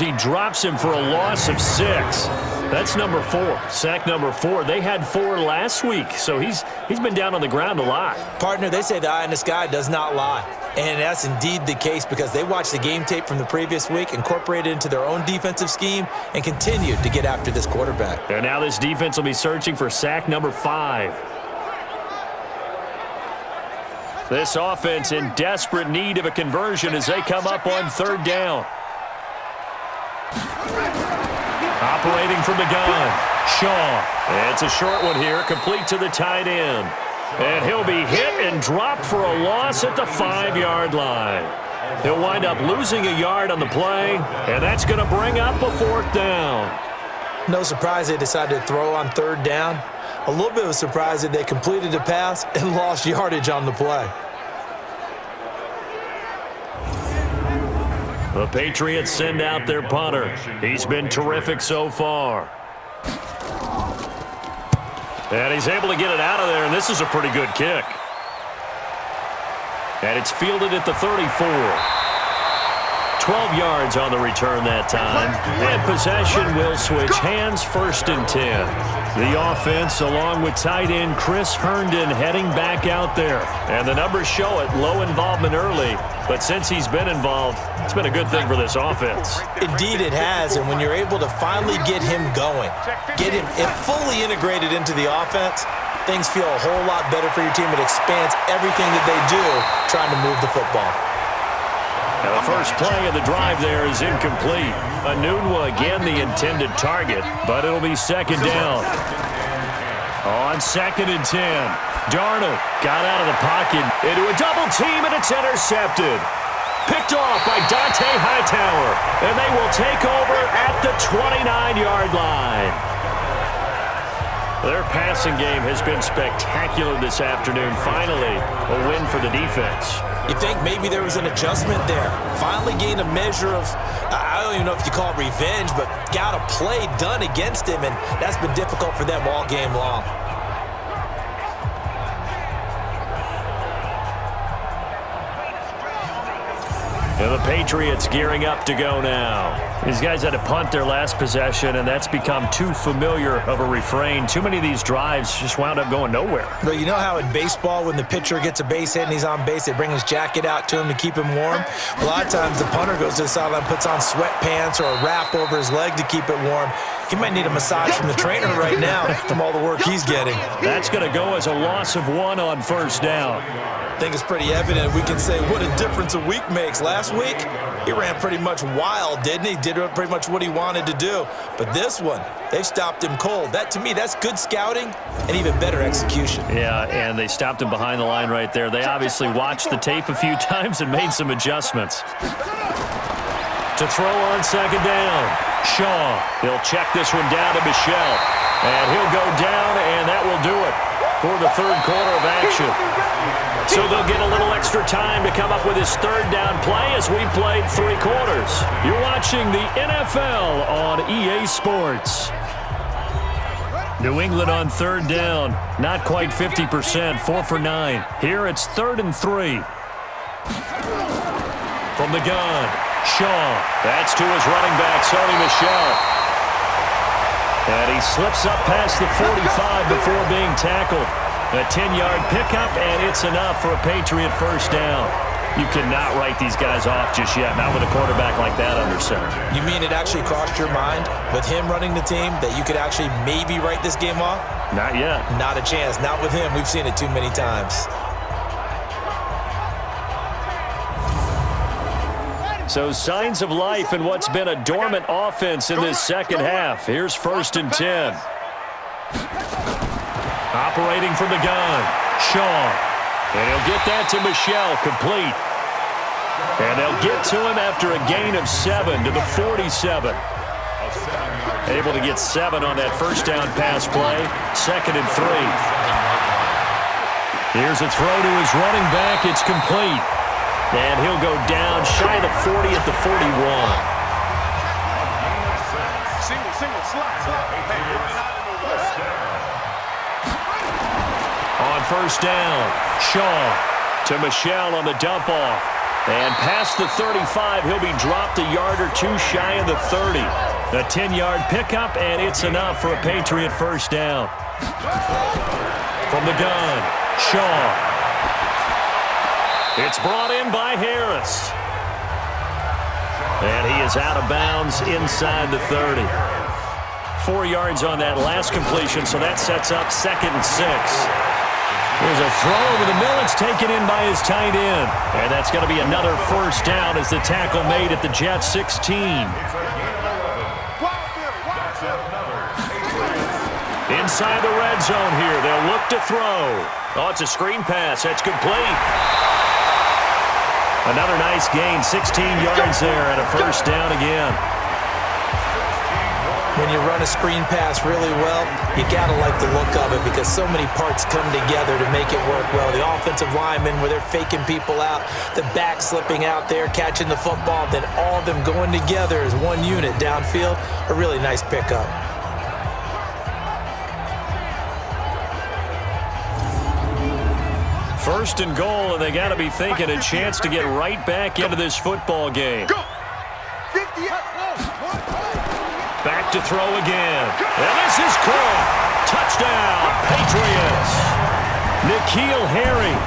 he drops him for a loss of 6. That's number 4, sack number 4. They had 4 last week, so he's been down on the ground a lot. Partner, they say the eye in the sky does not lie. And that's indeed the case because they watched the game tape from the previous week, incorporated it into their own defensive scheme, and continued to get after this quarterback. And now this defense will be searching for sack number 5. This offense in desperate need of a conversion as they come up on 3rd down. Operating from the gun, Shaw. It's a short one here, complete to the tight end. And he'll be hit and dropped for a loss at the 5-yard line. He'll wind up losing a yard on the play, and that's going to bring up a 4th down. No surprise they decided to throw on 3rd down. A little bit of a surprise that they completed the pass and lost yardage on the play. The Patriots send out their punter. He's been terrific so far. And he's able to get it out of there, and this is a pretty good kick. And it's fielded at the 34. 12 yards on the return that time. And possession will switch hands, 1st and 10. The offense, along with tight end Chris Herndon, heading back out there. And the numbers show it, low involvement early. But since he's been involved, it's been a good thing for this offense. Indeed it has, and when you're able to finally get him going, get him fully integrated into the offense, things feel a whole lot better for your team. It expands everything that they do trying to move the football. Now the first play of the drive there is incomplete. Anunwa again the intended target, but it'll be 2nd down. On 2nd and 10, Darnold got out of the pocket into a double team, and it's intercepted. Picked off by Dante Hightower, and they will take over at the 29-yard line. Their passing game has been spectacular this afternoon. Finally, a win for the defense. You think maybe there was an adjustment there. Finally gained a measure of, I don't even know if you call it revenge, but got a play done against him, and that's been difficult for them all game long. And the Patriots gearing up to go now. These guys had to punt their last possession, and that's become too familiar of a refrain. Too many of these drives just wound up going nowhere. But you know how in baseball, when the pitcher gets a base hit and he's on base, they bring his jacket out to him to keep him warm? A lot of times the punter goes to the sideline, puts on sweatpants or a wrap over his leg to keep it warm. He might need a massage from the trainer right now from all the work he's getting. That's going to go as a loss of 1 on 1st down. I think it's pretty evident. We can say what a difference a week makes. Last week, he ran pretty much wild, didn't he? Did pretty much what he wanted to do. But this one, they stopped him cold. That, to me, that's good scouting and even better execution. Yeah, and they stopped him behind the line right there. They obviously watched the tape a few times and made some adjustments. To throw on 2nd down, Shaw. He'll check this one down to Michel. And he'll go down, and that will do it for the 3rd quarter of action. So they'll get a little extra time to come up with his 3rd down play as we played 3 quarters. You're watching the NFL on EA Sports. New England on 3rd down. Not quite 50%, 4 for 9. Here it's 3rd and 3. From the gun, Shaw. That's to his running back, Sony Michel. And he slips up past the 45 before being tackled. A 10-yard pickup, and it's enough for a Patriot 1st down. You cannot write these guys off just yet, not with a quarterback like that under center. You mean it actually crossed your mind with him running the team that you could actually maybe write this game off? Not yet. Not a chance. Not with him. We've seen it too many times. So signs of life in what's been a dormant offense in this 2nd half. Here's 1st and 10. Operating from the gun, Shaw. And he'll get that to Michel, complete. And they'll get to him after a gain of 7 to the 47. Able to get 7 on that 1st down pass play. 2nd and 3. Here's a throw to his running back. It's complete. And he'll go down shy of the 40 at the 41. On 1st down, Shaw to Michel on the dump off. And past the 35, he'll be dropped a yard or two shy of the 30. A 10-yard pickup, and it's enough for a Patriot first down. From the gun, Shaw. It's brought in by Harris. And he is out of bounds inside the 30. 4 yards on that last completion, so that sets up 2nd and 6. There's a throw over the middle. It's taken in by his tight end. And that's going to be another first down as the tackle made at the Jets 16. Inside the red zone here. They'll look to throw. Oh, it's a screen pass. That's complete. Another nice gain. 16 yards there and a first down again. When you run a screen pass really well, you got to like the look of it because so many parts come together to make it work well. The offensive linemen, where they're faking people out, the back slipping out there, catching the football, then all of them going together as one unit downfield. A really nice pickup. First and goal, and they got to be thinking a chance to get right back into this football game. Back to throw again. And this is caught. Touchdown, Patriots. N'Keal Harry,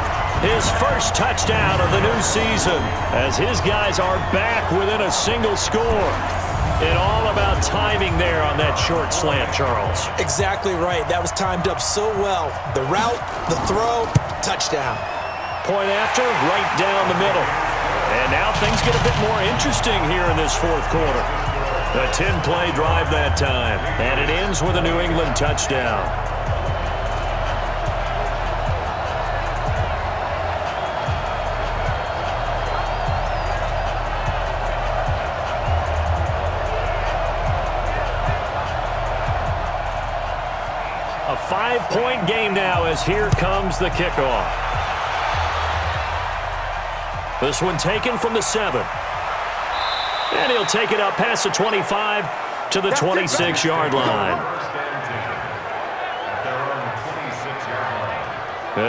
his first touchdown of the new season, as his guys are back within a single score. And all about timing there on that short slant, Charles. Exactly right. That was timed up so well. The route, the throw, touchdown. Point after, right down the middle. And now things get a bit more interesting here in this fourth quarter. A 10-play drive that time, and it ends with a New England touchdown. A 5-point game now as here comes the kickoff. This one taken from the 7. And he'll take it up past the 25 to the 26-yard line.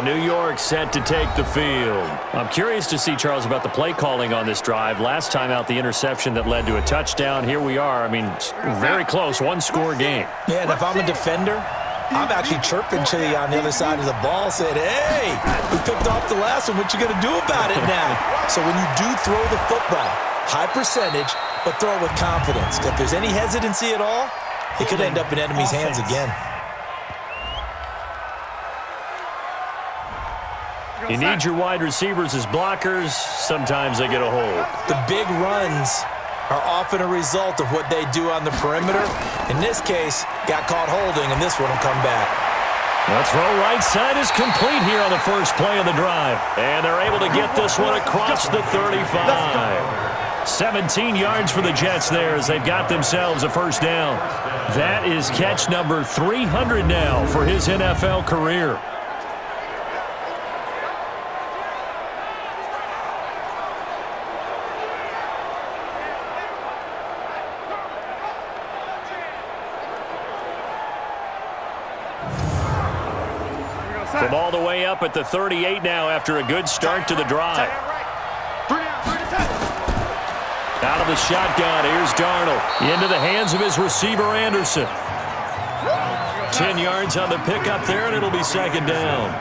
New York set to take the field. I'm curious to see, Charles, about the play calling on this drive. Last time out, the interception that led to a touchdown. Here we are. I mean, very close, one-score game. Yeah, and if I'm a defender, I'm actually chirping to you on the other side of the ball, saying, hey, we picked off the last one. What you going to do about it now? So when you do throw the football, high percentage, but throw it with confidence. If there's any hesitancy at all, it could end up in enemy's hands again. You need your wide receivers as blockers. Sometimes they get a hold. The big runs are often a result of what they do on the perimeter. In this case, got caught holding, and this one will come back. The throw right side is complete here on the first play of the drive. And they're able to get this one across the 35. 17 yards for the Jets there as they've got themselves a first down. That is catch number 300 now for his NFL career. From all the way up at the 38 now after a good start to the drive. Out of the shotgun, here's Darnold. Into the hands of his receiver, Anderson. 10 yards on the pickup there, and it'll be second down.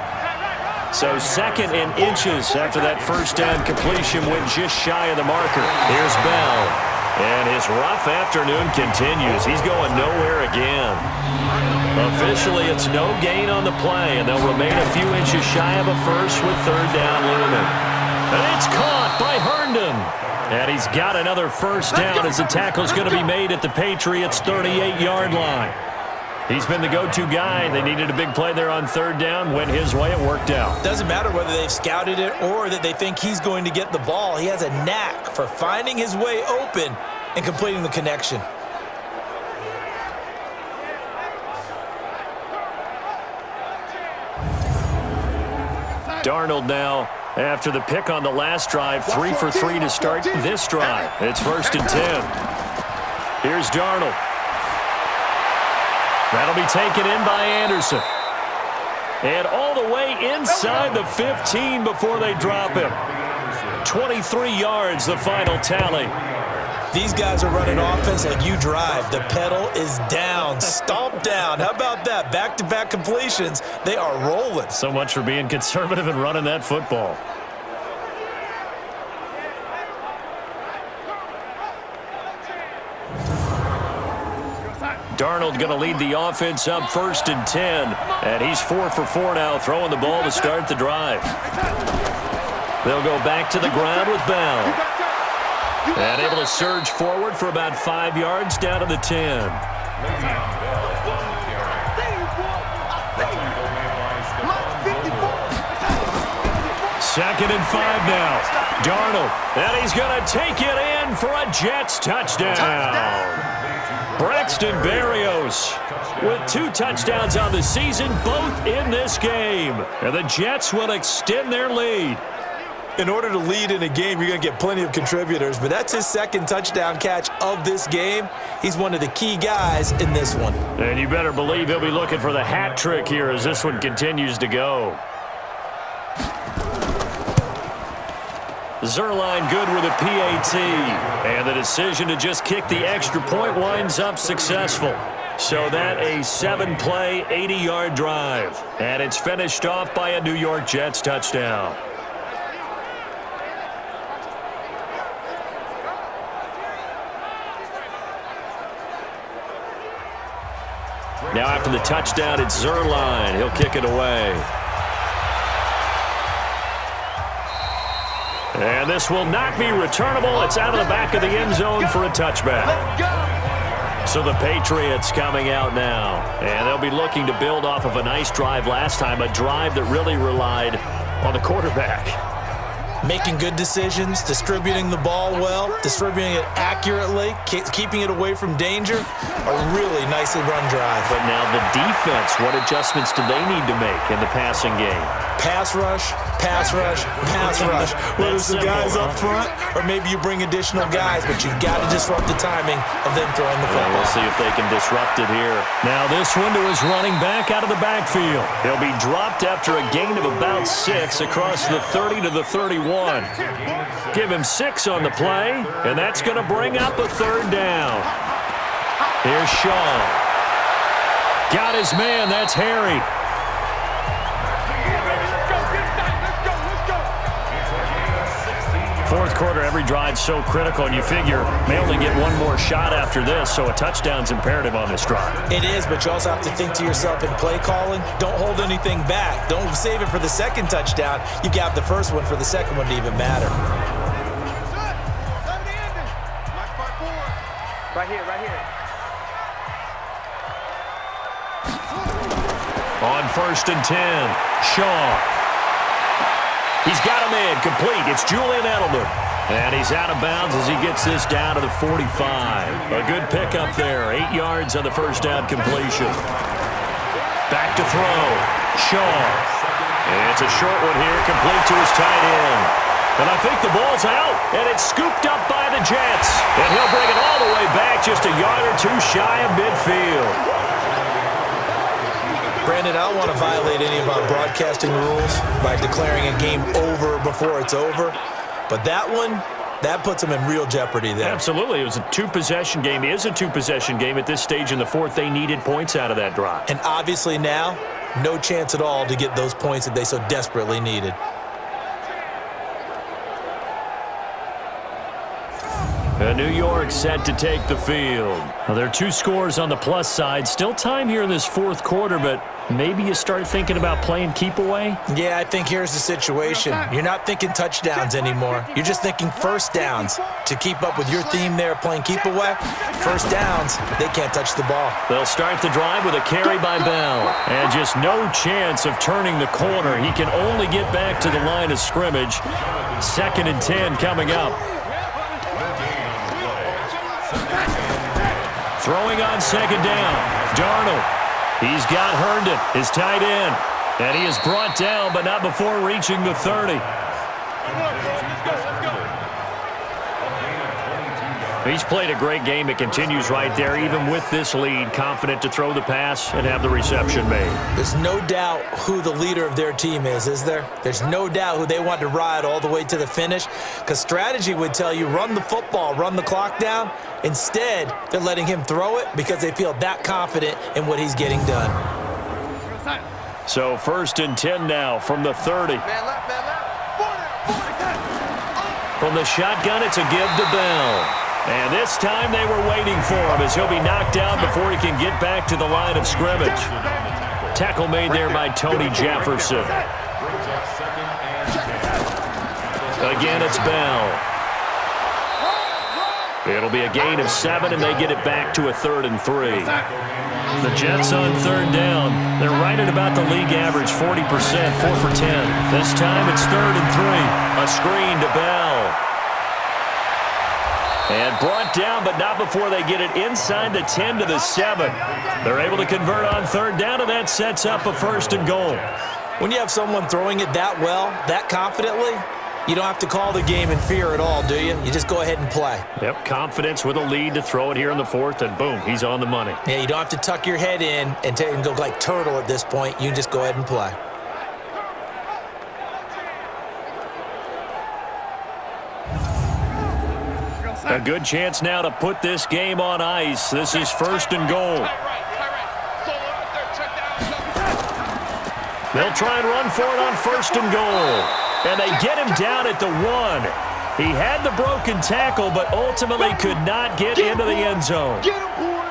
So 2nd and inches after that first down completion went just shy of the marker. Here's Bell. And his rough afternoon continues. He's going nowhere again. Officially, it's no gain on the play, and they'll remain a few inches shy of a first with third down looming. And it's caught by Herndon. And he's got another first down as the tackle's going to be made at the Patriots' 38-yard line. He's been the go-to guy. They needed a big play there on third down. Went his way. It worked out. Doesn't matter whether they've scouted it or that they think he's going to get the ball. He has a knack for finding his way open and completing the connection. Darnold now, after the pick on the last drive, 3 for 3 to start this drive. It's 1st and 10. Here's Darnold. That'll be taken in by Anderson. And all the way inside the 15 before they drop him. 23 yards, the final tally. These guys are running offense like you drive. The pedal is down, stomp down. How about that? Back-to-back completions. They are rolling. So much for being conservative and running that football. Darnold going to lead the offense up 1st and 10. And he's 4 for 4 now, throwing the ball to start the drive. They'll go back to the ground with Bell. And able to surge forward for about 5 yards down to the 10. Second and 5 now. Darnold. And he's going to take it in for a Jets touchdown. Braxton Berrios with 2 touchdowns on the season, both in this game. And the Jets will extend their lead. In order to lead in a game, you're going to get plenty of contributors, but that's his 2nd touchdown catch of this game. He's one of the key guys in this one. And you better believe he'll be looking for the hat trick here as this one continues to go. Zerline good with a PAT. And the decision to just kick the extra point winds up successful. So that a 7-play, 80-yard drive. And it's finished off by a New York Jets touchdown. Now after the touchdown, it's Zerline. He'll kick it away. And this will not be returnable. It's out of the back of the end zone for a touchback. So the Patriots coming out now. And they'll be looking to build off of a nice drive last time, a drive that really relied on the quarterback. Making good decisions, distributing the ball well, distributing it accurately, keeping it away from danger. A really nicely run drive. But now the defense, what adjustments do they need to make in the passing game? Pass rush, pass rush, pass rush. Whether it's the guys up front or maybe you bring additional guys, but you've got to disrupt the timing of them throwing the football. We'll see if they can disrupt it here. Now this one to his running back out of the backfield. He'll be dropped after a gain of about 6 across the 30 to the 31. Give him 6 on the play, and that's going to bring up a 3rd down. Here's Shaw. Got his man. That's Harry. Fourth quarter, every drive so critical, and you figure may only get one more shot after this, so a touchdown's imperative on this drive. It is, but you also have to think to yourself in play calling, don't hold anything back. Don't save it for the 2nd touchdown. You got the first one for the 2nd one to even matter. Right here, right here. On 1st and 10, Shaw. He's got him in, complete. It's Julian Edelman. And he's out of bounds as he gets this down to the 45. A good pickup there. 8 yards on the 1st down completion. Back to throw. Shaw. It's a short one here, complete to his tight end. And I think the ball's out, and it's scooped up by the Jets. And he'll bring it all the way back, just a yard or 2 shy of midfield. Brandon, I don't want to violate any of our broadcasting rules by declaring a game over before it's over. But that one, that puts them in real jeopardy there. Absolutely. It was a 2-possession game. It is a 2-possession game at this stage in the 4th. They needed points out of that drive. And obviously now, no chance at all to get those points that they so desperately needed. New York set to take the field. Well, there are 2 scores on the plus side. Still time here in this 4th quarter, but maybe you start thinking about playing keep away? Yeah, I think here's the situation. You're not thinking touchdowns anymore. You're just thinking 1st downs. To keep up with your theme there, playing keep away, 1st downs, they can't touch the ball. They'll start the drive with a carry by Bell. And just no chance of turning the corner. He can only get back to the line of scrimmage. 2nd and 10 coming up. Throwing on 2nd down. Darnold. He's got Herndon, his tight end. And he is brought down, but not before reaching the 30. He's played a great game. It continues right there, even with this lead, confident to throw the pass and have the reception made. There's no doubt who the leader of their team is there? There's no doubt who they want to ride all the way to the finish, because strategy would tell you run the football, run the clock down. Instead, they're letting him throw it because they feel that confident in what he's getting done. So 1st and 10 now from the 30. From the shotgun, it's a give to Bell. And this time they were waiting for him as he'll be knocked down before he can get back to the line of scrimmage. Tackle made there by Tony Jefferson. Again, it's Bell. It'll be a gain of 7, and they get it back to a 3rd and 3. The Jets on 3rd down. They're right at about the league average, 40%, 4 for 10. This time it's 3rd and 3. A screen to Bell. And brought down, but not before they get it inside the 10 to the 7. They're able to convert on 3rd down, and that sets up a 1st and goal. When you have someone throwing it that well, that confidently, you don't have to call the game in fear at all, do you? You just go ahead and play. Yep, confidence with a lead to throw it here in the 4th, and boom, he's on the money. Yeah, you don't have to tuck your head in and go like turtle at this point. You just go ahead and play. A good chance now to put this game on ice. This is 1st and goal. They'll try and run for it on 1st and goal. And they get him down at the 1. He had the broken tackle, but ultimately could not get into the end zone. Get him, boy!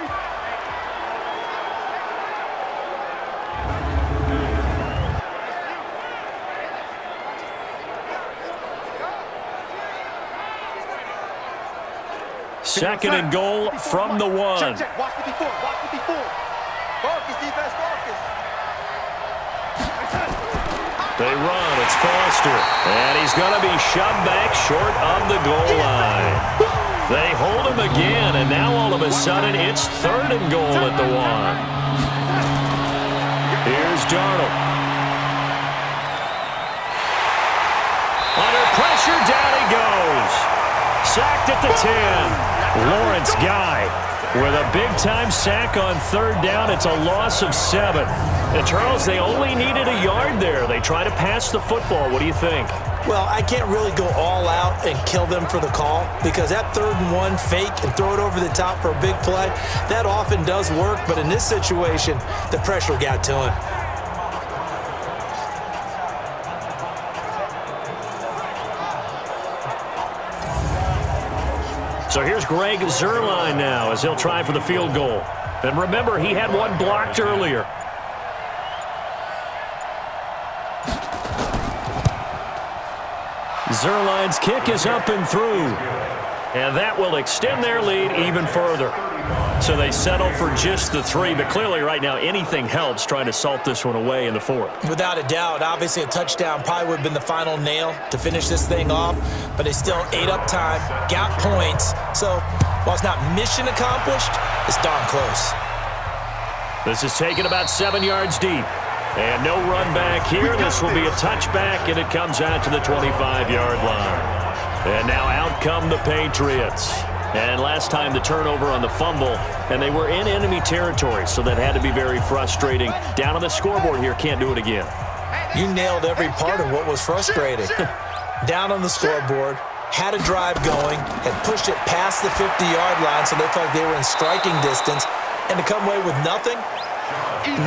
Second and goal from the 1. Check. Watch 54. Watch 54. Focus, defense, focus. They run. It's Foster. And he's going to be shoved back short of the goal line. They hold him again, and now all of a sudden it's 3rd and goal at the 1. Here's Darnold. Under pressure, down he goes. Sacked at the 10. Lawrence Guy with a big-time sack on 3rd down. It's a loss of 7. And, Charles, they only needed a yard there. They try to pass the football. What do you think? Well, I can't really go all out and kill them for the call, because that 3rd and 1 fake and throw it over the top for a big play, that often does work. But in this situation, the pressure got to him. So here's Greg Zuerlein now as he'll try for the field goal. And remember, he had one blocked earlier. Zuerlein's kick is up and through. And that will extend their lead even further. So they settle for just the 3, but clearly right now anything helps trying to salt this one away in the 4th. Without a doubt, obviously a touchdown probably would have been the final nail to finish this thing off, but they still ate up time, got points. So while it's not mission accomplished, it's darn close. This is taken about 7 yards deep. And no run back here. This will be a touchback, and it comes out to the 25-yard line. And now out come the Patriots. And last time the turnover on the fumble, and they were in enemy territory, so that had to be very frustrating. Down on the scoreboard here, can't do it again. You nailed every part of what was frustrating. Down on the scoreboard, had a drive going, had pushed it past the 50-yard line, so they felt like they were in striking distance, and to come away with nothing,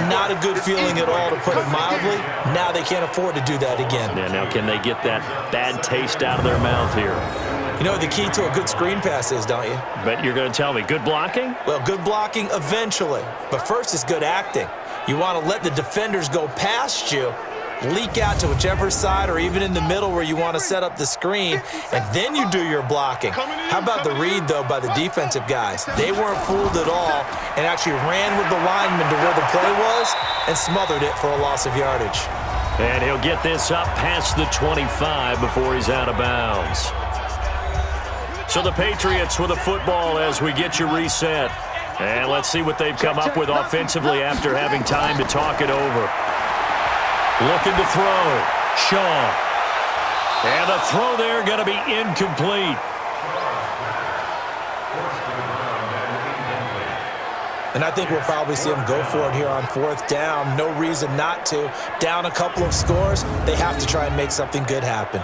not a good feeling at all, to put it mildly. Now they can't afford to do that again. Yeah, now can they get that bad taste out of their mouth here? You know what the key to a good screen pass is, don't you? Bet you're going to tell me. Good blocking? Well, good blocking eventually. But first is good acting. You want to let the defenders go past you, leak out to whichever side or even in the middle where you want to set up the screen, and then you do your blocking. How about the read, though, by the defensive guys? They weren't fooled at all and actually ran with the lineman to where the play was and smothered it for a loss of yardage. And he'll get this up past the 25 before he's out of bounds. So the Patriots with a football as we get you reset. And let's see what they've come up with offensively after having time to talk it over. Looking to throw. Shaw. And the throw there going to be incomplete. And I think we'll probably see them go for it here on 4th down. No reason not to. Down a couple of scores, they have to try and make something good happen.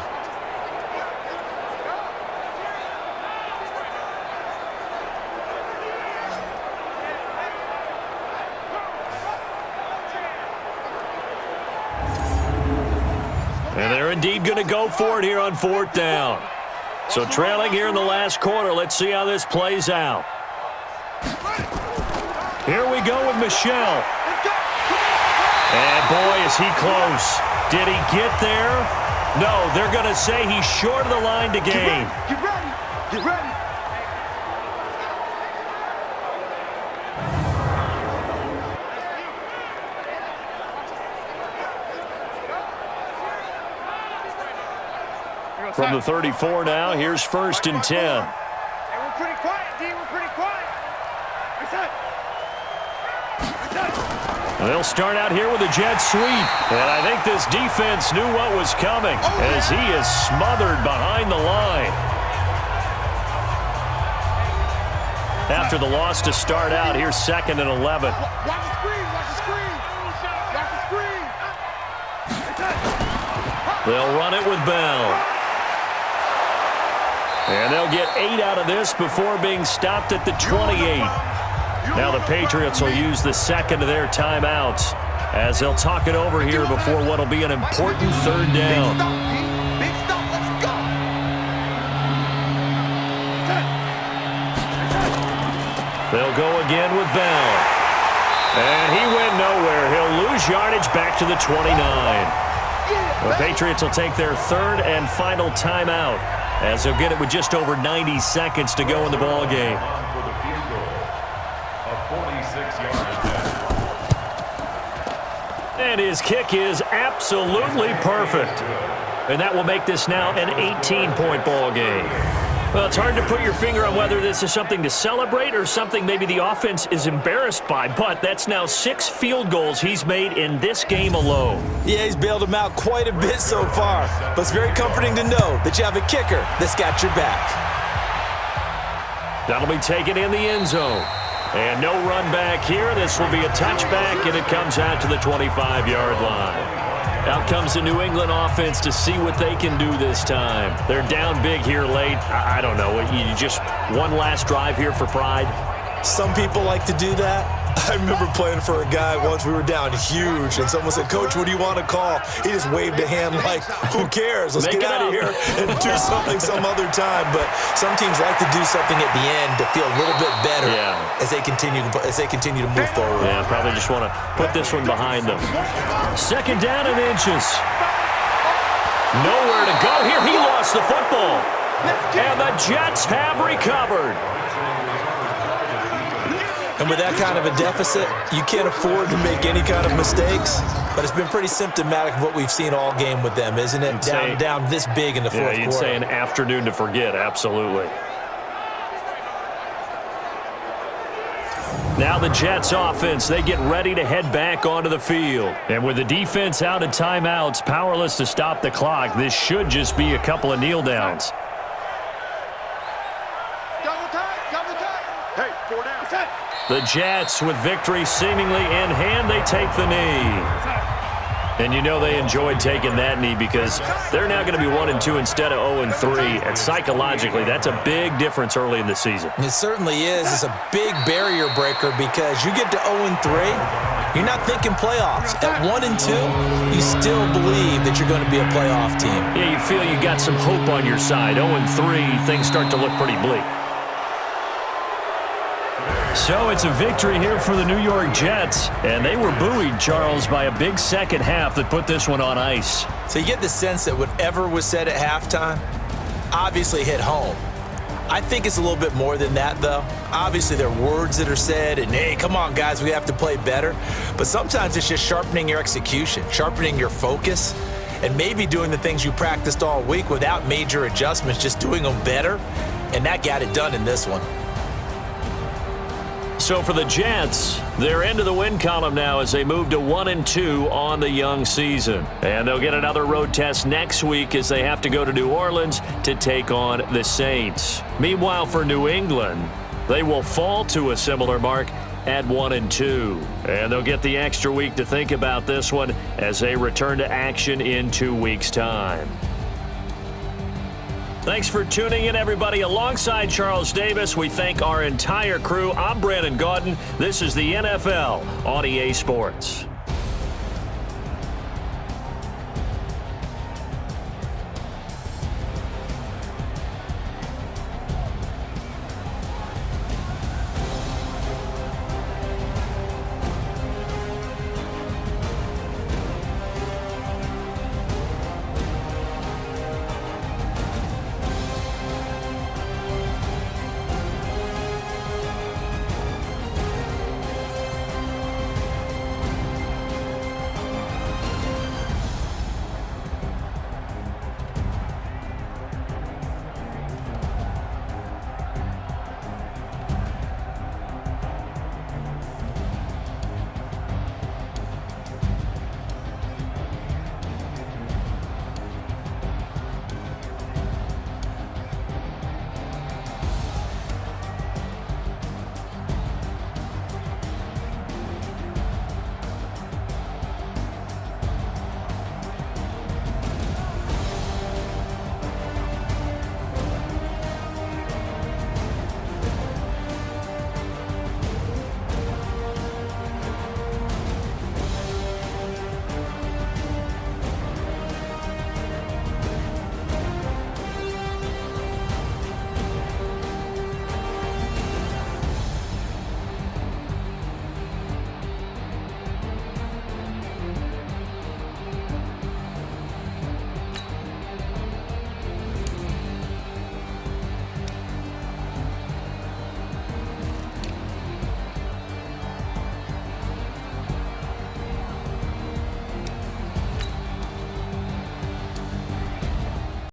And they're indeed going to go for it here on 4th down. So trailing here in the last quarter. Let's see how this plays out. Here we go with Michel. And boy, is he close. Did he get there? No, they're going to say he's short of the line to gain. Get ready. Get ready. From the 34 now, here's 1st and 10. Hey, we're pretty quiet, D. We're pretty quiet. They'll start out here with a jet sweep. And I think this defense knew what was coming as he is smothered behind the line. After the loss to start out, here's 2nd and 11. Watch the screen. Watch the screen. Watch the screen. They'll run it with Bell. And they'll get 8 out of this before being stopped at the 28. Now the Patriots will use the 2nd of their timeouts as they'll talk it over here before what will be an important 3rd down. Big stop. Let's go. They'll go again with Bell. And he went nowhere. He'll lose yardage back to the 29. The Patriots will take their 3rd and final timeout as they'll get it with just over 90 seconds to go in the ball game. And his kick is absolutely perfect. And that will make this now an 18-point ball game. Well, it's hard to put your finger on whether this is something to celebrate or something maybe the offense is embarrassed by, but that's now 6 field goals he's made in this game alone. Yeah, he's bailed them out quite a bit so far, but it's very comforting to know that you have a kicker that's got your back. That'll be taken in the end zone. And no run back here. This will be a touchback, and it comes out to the 25-yard line. Out comes the New England offense to see what they can do this time. They're down big here late. I don't know. You just one last drive here for pride. Some people like to do that. I remember playing for a guy once. We were down huge, and someone said, "Coach, what do you want to call?" He just waved a hand like, "Who cares? Let's get out of here and do something some other time." But some teams like to do something at the end to feel a little bit better as they continue to move forward. Yeah, probably just want to put this one behind them. 2nd down and inches. Nowhere to go here. He lost the football. And the Jets have recovered. And with that kind of a deficit, you can't afford to make any kind of mistakes. But it's been pretty symptomatic of what we've seen all game with them, isn't it? Down this big in the fourth quarter. Yeah, you'd say an afternoon to forget, absolutely. Now the Jets offense, they get ready to head back onto the field. And with the defense out of timeouts, powerless to stop the clock, this should just be a couple of kneel downs. Double time. Hey, 4 down. The Jets, with victory seemingly in hand, they take the knee. And you know they enjoyed taking that knee because they're now going to be 1-2 instead of 0-3. And psychologically, that's a big difference early in the season. It certainly is. It's a big barrier breaker because you get to 0-3, you're not thinking playoffs. At 1-2, you still believe that you're going to be a playoff team. Yeah, you feel you got some hope on your side. 0-3, things start to look pretty bleak. So it's a victory here for the New York Jets. And they were buoyed, Charles, by a big second half that put this one on ice. So you get the sense that whatever was said at halftime obviously hit home. I think it's a little bit more than that, though. Obviously, there are words that are said, and, hey, come on, guys, we have to play better. But sometimes it's just sharpening your execution, sharpening your focus, and maybe doing the things you practiced all week without major adjustments, just doing them better. And that got it done in this one. So for the Jets, they're into the win column now as they move to 1-2 on the young season. And they'll get another road test next week as they have to go to New Orleans to take on the Saints. Meanwhile, for New England, they will fall to a similar mark at 1-2. And they'll get the extra week to think about this one as they return to action in 2 weeks' time. Thanks for tuning in, everybody. Alongside Charles Davis, we thank our entire crew. I'm Brandon Gaudin. This is the NFL on EA Sports.